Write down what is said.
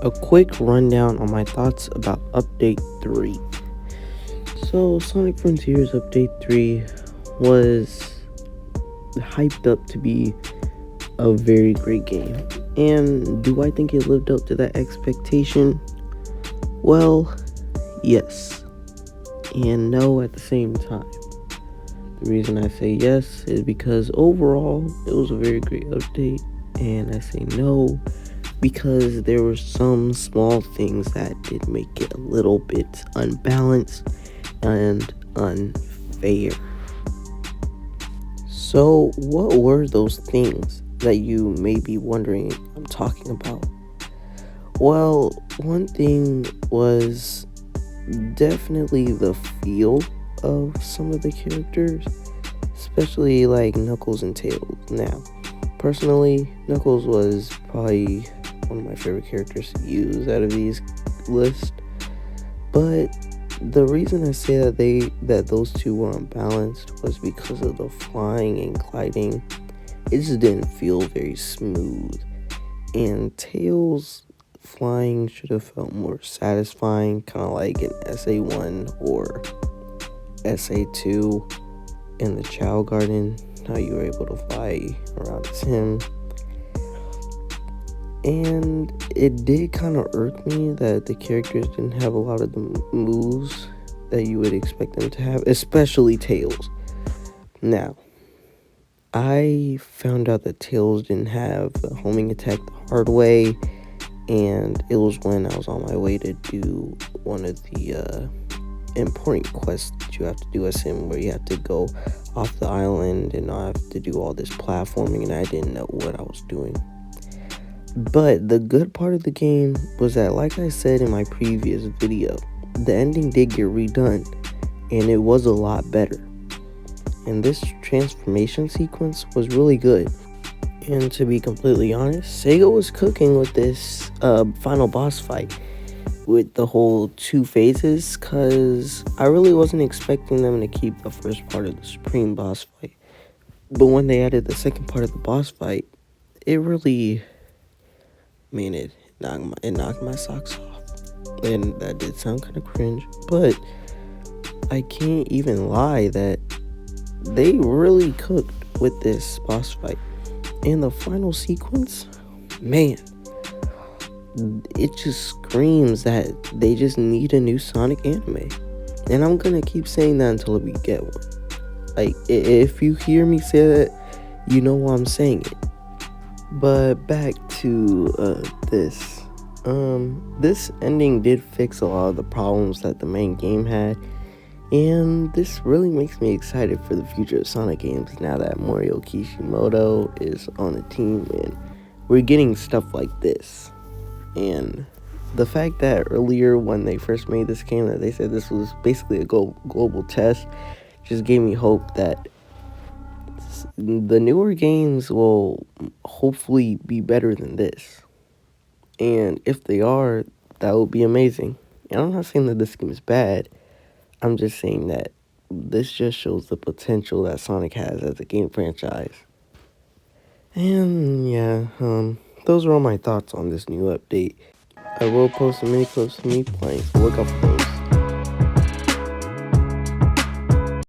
a quick rundown on my thoughts about Update 3. So, Sonic Frontiers Update 3 was hyped up to be a very great game. And do I think it lived up to that expectation? Well, yes. And no at the same time. The reason I say yes is because overall it was a very great update, and I say no because there were some small things that did make it a little bit unbalanced and unfair. So, what were those things that you may be wondering I'm talking about? Well, one thing was definitely the feel of some of the characters, especially like Knuckles and Tails. Now, personally, Knuckles was probably one of my favorite characters to use out of these lists, but the reason I say that those two were unbalanced was because of the flying and gliding. It just didn't feel very smooth, and Tails flying should have felt more satisfying, kind of like an SA1 or SA2 in the Chao Garden, how you were able to fly around as him. And it did kind of irk me that the characters didn't have a lot of the moves that you would expect them to have, especially Tails. Now, I found out that Tails didn't have the homing attack the hard way, and it was when I was on my way to do one of the important quests that you have to do as him, where you have to go off the island and I have to do all this platforming, and I didn't know what I was doing. But the good part of the game was that, like I said in my previous video, the ending did get redone, and it was a lot better. And this transformation sequence was really good. And to be completely honest, Sega was cooking with this final boss fight with the whole 2 phases, because I really wasn't expecting them to keep the first part of the Supreme boss fight. But when they added the second part of the boss fight, it really, it knocked my socks off. And that did sound kind of cringe, but I can't even lie that they really cooked with this boss fight. And the final sequence, man, it just screams that they just need a new Sonic anime. And I'm gonna keep saying that until we get one. Like, if you hear me say that, you know why I'm saying it. But back to this. This ending did fix a lot of the problems that the main game had. And this really makes me excited for the future of Sonic games now that Mario Kishimoto is on the team and we're getting stuff like this. And the fact that earlier when they first made this game that they said this was basically a global test just gave me hope that the newer games will hopefully be better than this. And if they are, that would be amazing. And I'm not saying that this game is bad. I'm just saying that this just shows the potential that Sonic has as a game franchise. And yeah, those are all my thoughts on this new update. I will post some mini clips of me playing, so look out for those.